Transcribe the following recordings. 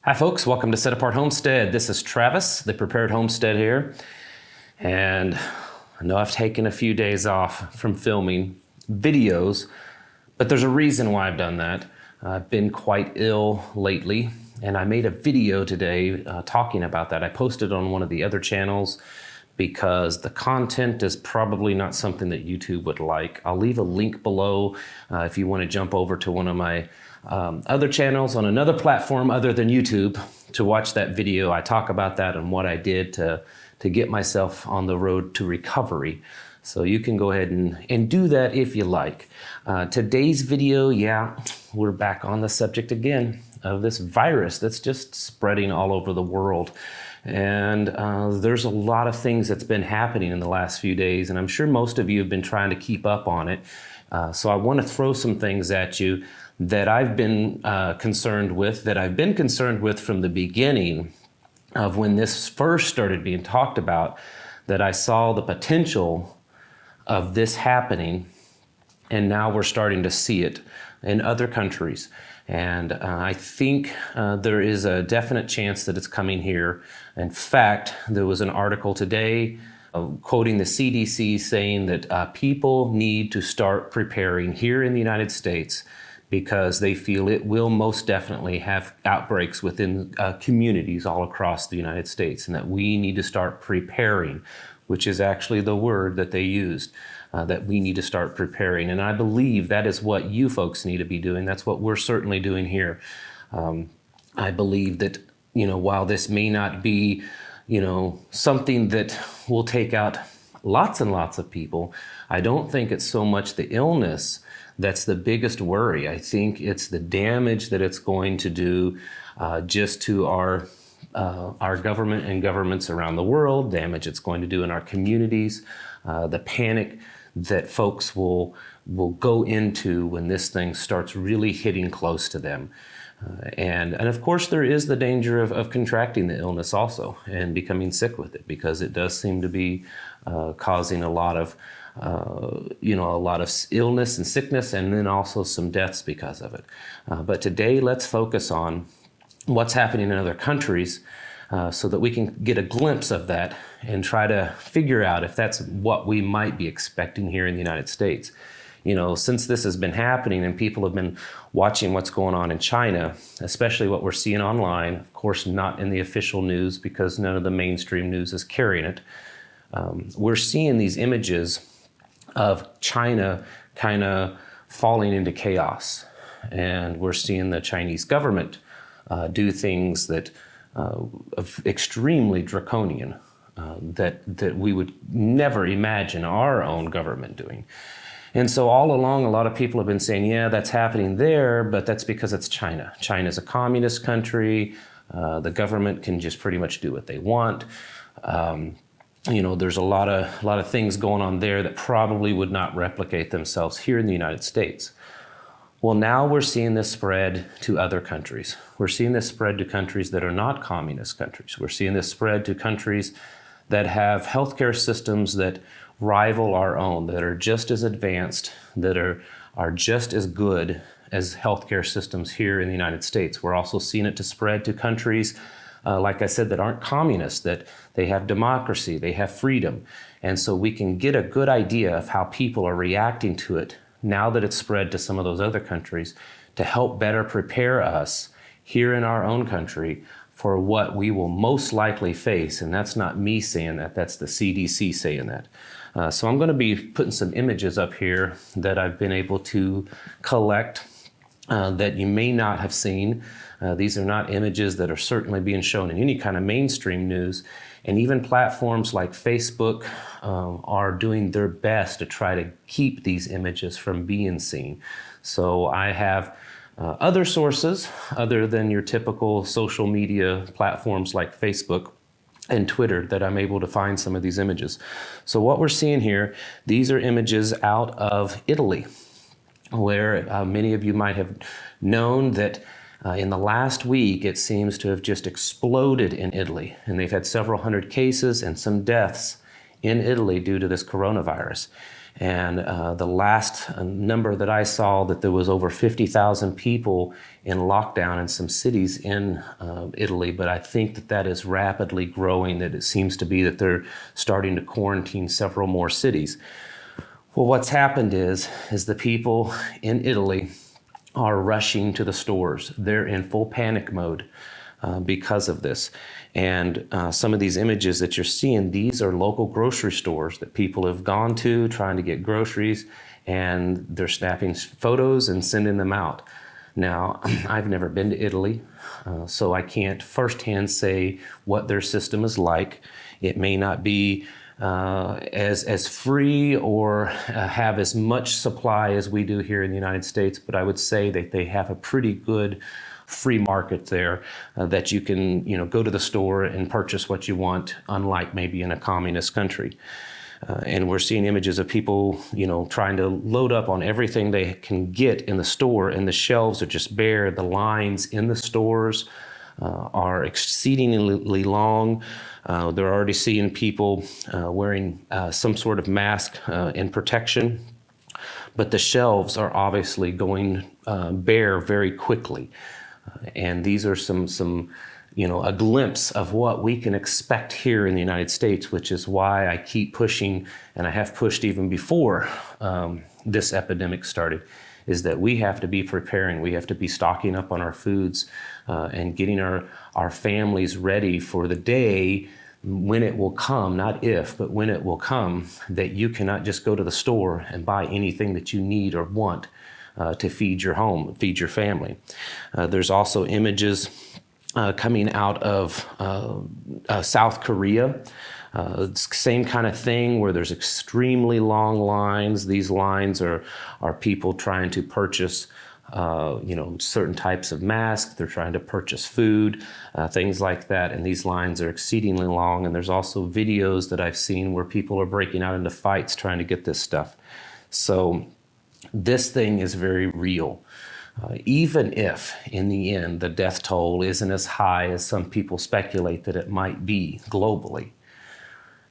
Hi folks, welcome to Set Apart Homestead. This is Travis, the Prepared Homestead here. And I know I've taken a few days off from filming videos, but there's a reason why I've done that. I've been quite ill lately, and I made a video today talking about that. I posted on one of the other channels because the content is probably not something that YouTube would like. I'll leave a link below if you want to jump over to one of my other channels on another platform other than YouTube to watch that video. I talk about that and what I did to get myself on the road to recovery. So you can go ahead and do that if you like. Today's video, we're back on the subject again of this virus that's just spreading all over the world. And there's a lot of things that's been happening in the last few days, and I'm sure most of you have been trying to keep up on it. So I want to throw some things at you that I've been concerned with, that I've been concerned with from the beginning of when this first started being talked about, that I saw the potential of this happening, and now we're starting to see it in other countries. And I think there is a definite chance that it's coming here. In fact, there was an article today quoting the CDC saying that people need to start preparing here in the United States because they feel it will most definitely have outbreaks within communities all across the United States, and that we need to start preparing, which is actually the word that they used, that we need to start preparing. And I believe that is what you folks need to be doing. That's what we're certainly doing here. I believe that, while this may not be, something that will take out lots and lots of people, I don't think it's so much the illness that's the biggest worry. I think it's the damage that it's going to do just to our government and governments around the world, damage it's going to do in our communities, the panic that folks will go into when this thing starts really hitting close to them. And of course, there is the danger of contracting the illness also and becoming sick with it, because it does seem to be causing a lot of illness and sickness, and then also some deaths because of it. But today, let's focus on what's happening in other countries so that we can get a glimpse of that and try to figure out if that's what we might be expecting here in the United States. Since this has been happening and people have been watching what's going on in China, especially what we're seeing online, of course not in the official news because none of the mainstream news is carrying it, we're seeing these images of China kind of falling into chaos. And we're seeing the Chinese government do things that extremely draconian, that we would never imagine our own government doing. And so all along, a lot of people have been saying, yeah, that's happening there, but that's because it's China. China's a communist country. The government can just pretty much do what they want. There's a lot of things going on there that probably would not replicate themselves here in the United States. Well, now we're seeing this spread to other countries. We're seeing this spread to countries that are not communist countries. We're seeing this spread to countries that have healthcare systems that rival our own, that are just as advanced, that are just as good as healthcare systems here in the United States. We're also seeing it to spread to countries, like I said, that aren't communist, that they have democracy, they have freedom. And so we can get a good idea of how people are reacting to it now that it's spread to some of those other countries, to help better prepare us here in our own country for what we will most likely face. And that's not me saying that, that's the CDC saying that. So I'm going to be putting some images up here that I've been able to collect that you may not have seen. These are not images that are certainly being shown in any kind of mainstream news. And even platforms like Facebook are doing their best to try to keep these images from being seen. So I have other sources other than your typical social media platforms like Facebook and Twitter that I'm able to find some of these images. So what we're seeing here, these are images out of Italy, where many of you might have known that in the last week, it seems to have just exploded in Italy. And they've had several hundred cases and some deaths in Italy due to this coronavirus. And the last number that I saw, that there was over 50,000 people in lockdown in some cities in Italy, but I think that that is rapidly growing, that it seems to be that they're starting to quarantine several more cities. Well, what's happened is the people in Italy are rushing to the stores. They're in full panic mode because of this. And some of these images that you're seeing, these are local grocery stores that people have gone to trying to get groceries, and they're snapping photos and sending them out. Now, I've never been to Italy, so I can't firsthand say what their system is like. It may not be as free or have as much supply as we do here in the United States, but I would say that they have a pretty good free market there, that you can go to the store and purchase what you want, unlike maybe in a communist country. And we're seeing images of people trying to load up on everything they can get in the store, and the shelves are just bare. The lines in the stores are exceedingly long. They're already seeing people wearing some sort of mask and protection, but the shelves are obviously going bare very quickly. And these are some a glimpse of what we can expect here in the United States, which is why I keep pushing, and I have pushed even before this epidemic started, is that we have to be preparing. We have to be stocking up on our foods and getting our families ready for the day when it will come, not if, but when it will come, that you cannot just go to the store and buy anything that you need or want to feed your home, feed your family. There's also images coming out of South Korea. Same kind of thing, where there's extremely long lines. These lines are people trying to purchase certain types of masks. They're trying to purchase food, things like that. And these lines are exceedingly long. And there's also videos that I've seen where people are breaking out into fights trying to get this stuff. So this thing is very real. Even if, in the end, the death toll isn't as high as some people speculate that it might be globally,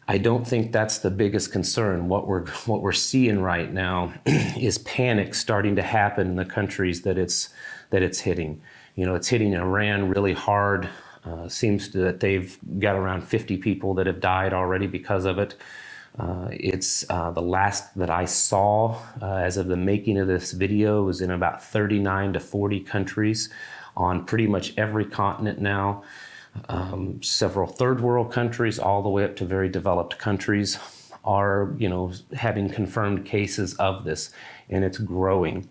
I don't think that's the biggest concern. What we're seeing right now is panic starting to happen in the countries that it's hitting. It's hitting Iran really hard. Seems that they've got around 50 people that have died already because of it. It's the last that I saw as of the making of this video was in about 39 to 40 countries on pretty much every continent now. Several third world countries all the way up to very developed countries are, having confirmed cases of this, and it's growing.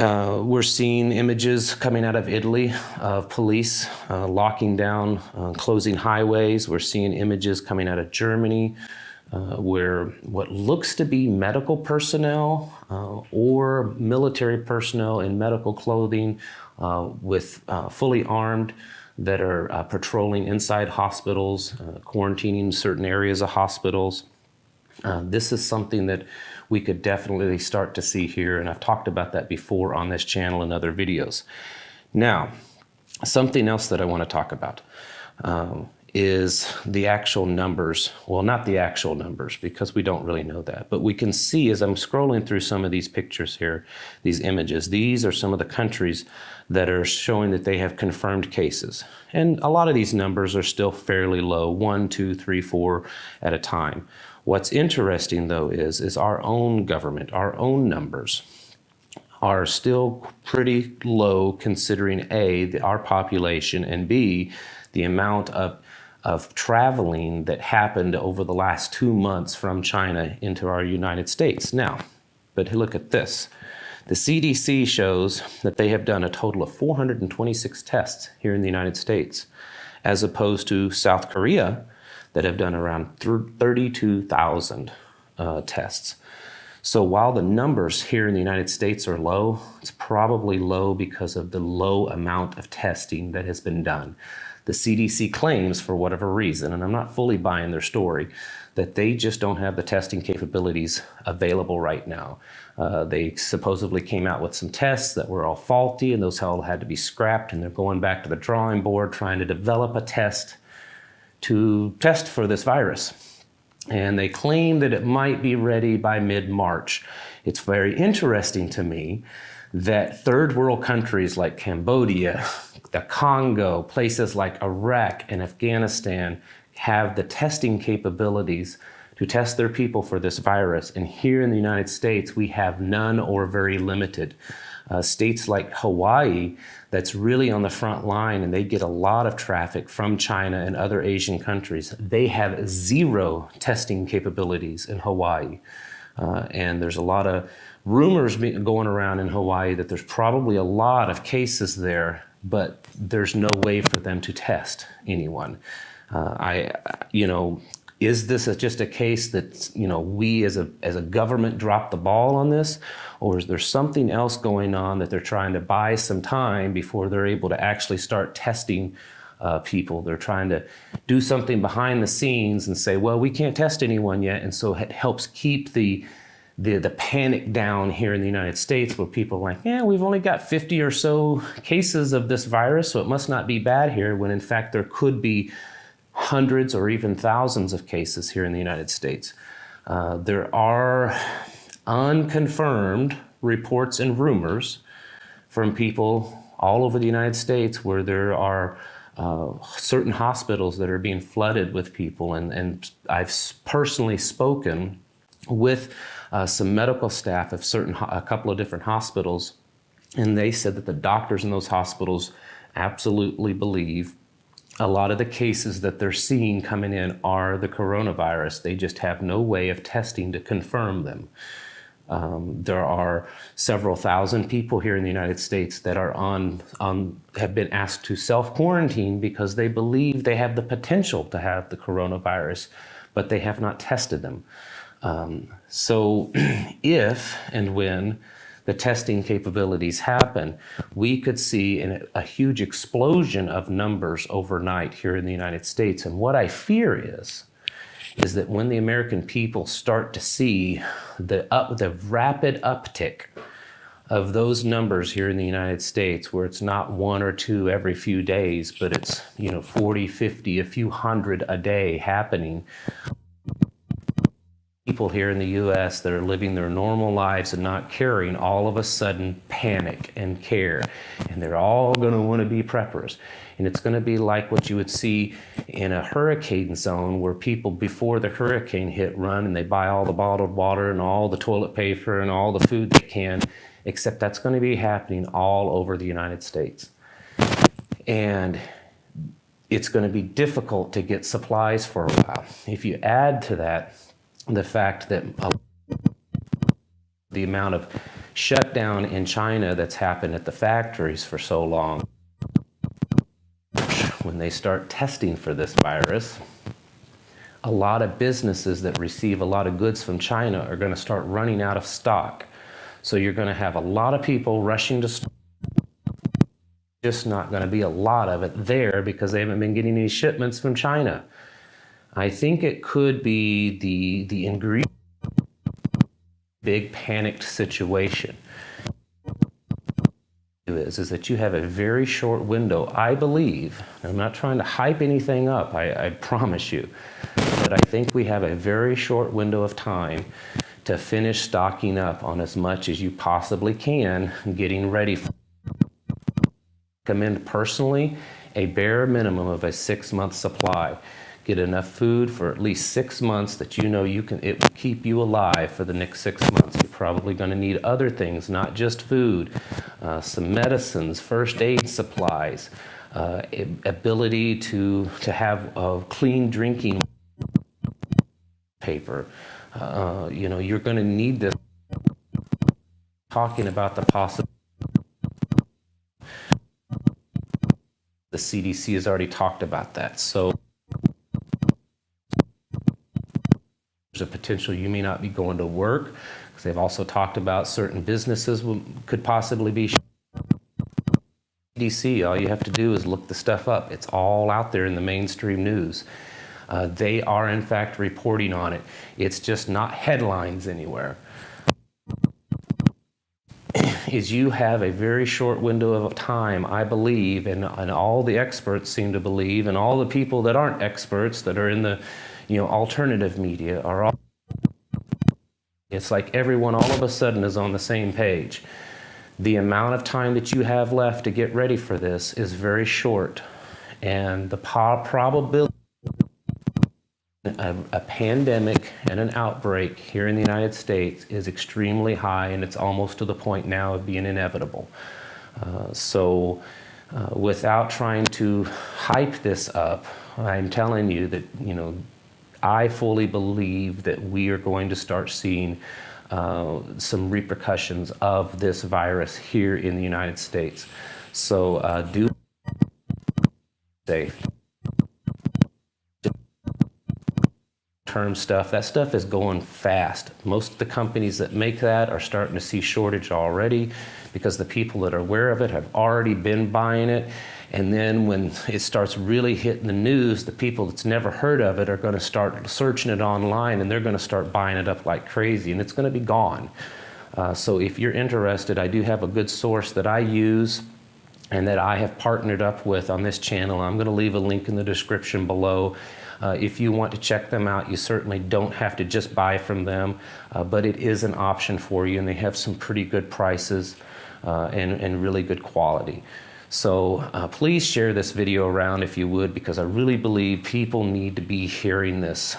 We're seeing images coming out of Italy of police locking down, closing highways. We're seeing images coming out of Germany where what looks to be medical personnel or military personnel in medical clothing with fully armed that are patrolling inside hospitals, quarantining certain areas of hospitals. This is something that we could definitely start to see here, and I've talked about that before on this channel and other videos. Now, something else that I want to talk about is the actual numbers. Well, not the actual numbers, because we don't really know that, but we can see as I'm scrolling through some of these pictures here, these images, these are some of the countries that are showing that they have confirmed cases. And a lot of these numbers are still fairly low, 1, 2, 3, 4 at a time. What's interesting, though, is our own government, our own numbers are still pretty low, considering A, our population, and B, the amount of traveling that happened over the last 2 months from China into our United States. Now, but look at this. The CDC shows that they have done a total of 426 tests here in the United States, as opposed to South Korea, that have done around 32,000 tests. So while the numbers here in the United States are low, it's probably low because of the low amount of testing that has been done. The CDC claims, for whatever reason, and I'm not fully buying their story, that they just don't have the testing capabilities available right now. They supposedly came out with some tests that were all faulty, and those all had to be scrapped, and they're going back to the drawing board trying to develop a test to test for this virus. and they claim that it might be ready by mid-March. It's very interesting to me that third world countries like Cambodia, the Congo, places like Iraq and Afghanistan have the testing capabilities to test their people for this virus. And here in the United States, we have none or very limited. States like Hawaii, that's really on the front line, and they get a lot of traffic from China and other Asian countries. They have zero testing capabilities in Hawaii. And there's a lot of rumors going around in Hawaii that there's probably a lot of cases there, but there's no way for them to test anyone. Is this just a case that, we as a government dropped the ball on this? Or is there something else going on that they're trying to buy some time before they're able to actually start testing people? They're trying to do something behind the scenes and say, well, we can't test anyone yet. And so it helps keep the panic down here in the United States, where people are like, yeah, we've only got 50 or so cases of this virus, so it must not be bad here, when in fact there could be hundreds or even thousands of cases here in the United States. There are unconfirmed reports and rumors from people all over the United States where there are certain hospitals that are being flooded with people. And I've personally spoken with some medical staff of a couple of different hospitals, and they said that the doctors in those hospitals absolutely believe a lot of the cases that they're seeing coming in are the coronavirus. They just have no way of testing to confirm them. There are several thousand people here in the United States that are have been asked to self-quarantine because they believe they have the potential to have the coronavirus, but they have not tested them. So if and when the testing capabilities happen, we could see a huge explosion of numbers overnight here in the United States. And what I fear is that when the American people start to see the rapid uptick of those numbers here in the United States, where it's not one or two every few days, but it's 40, 50, a few hundred a day happening. People here in the U.S. that are living their normal lives and not caring all of a sudden panic and care. And they're all going to want to be preppers. And it's going to be like what you would see in a hurricane zone, where people before the hurricane hit run and they buy all the bottled water and all the toilet paper and all the food they can, except that's going to be happening all over the United States. And it's going to be difficult to get supplies for a while. If you add to that the fact that the amount of shutdown in China that's happened at the factories for so long, when they start testing for this virus, a lot of businesses that receive a lot of goods from China are going to start running out of stock. So you're going to have a lot of people rushing to store. Just not going to be a lot of it there because they haven't been getting any shipments from China. I think it could be the ingredient big panicked situation is that you have a very short window, I believe. I'm not trying to hype anything up, I promise you, but I think we have a very short window of time to finish stocking up on as much as you possibly can, getting ready for. I recommend personally a bare minimum of a 6-month supply. Get enough food for at least 6 months that it will keep you alive for the next 6 months. You're probably going to need other things, not just food, some medicines, first aid supplies, ability to have clean drinking paper. You're going to need this. Talking about the possibility. The CDC has already talked about that. So there's a potential you may not be going to work, because they've also talked about certain businesses could possibly be. CDC, all you have to do is look the stuff up. It's all out there in the mainstream news. They are in fact reporting on it. It's just not headlines anywhere. Is you have a very short window of time, I believe, and all the experts seem to believe, and all the people that aren't experts that are in the alternative media are all. It's like everyone all of a sudden is on the same page. The amount of time that you have left to get ready for this is very short, and the probability of a pandemic and an outbreak here in the United States is extremely high, and it's almost to the point now of being inevitable. Without trying to hype this up, I'm telling you that, I fully believe that we are going to start seeing some repercussions of this virus here in the United States. So do safe. Term stuff, that stuff is going fast. Most of the companies that make that are starting to see shortage already because the people that are aware of it have already been buying it. And then when it starts really hitting the news, the people that's never heard of it are going to start searching it online, and they're going to start buying it up like crazy, and it's going to be gone. So if you're interested, I do have a good source that I use and that I have partnered up with on this channel. I'm going to leave a link in the description below. If you want to check them out, you certainly don't have to just buy from them, but it is an option for you, and they have some pretty good prices and really good quality. So please share this video around if you would, because I really believe people need to be hearing this.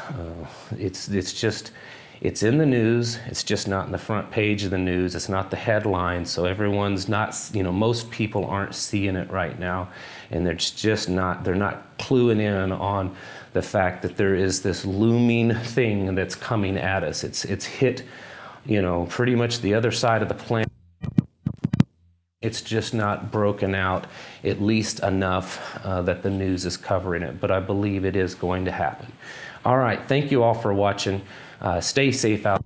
It's in the news, it's just not in the front page of the news, it's not the headline, so everyone's not, most people aren't seeing it right now, and they're not cluing in on the fact that there is this looming thing that's coming at us. It's hit, pretty much the other side of the planet. It's just not broken out, at least enough that the news is covering it, but I believe it is going to happen. All right, thank you all for watching. Stay safe out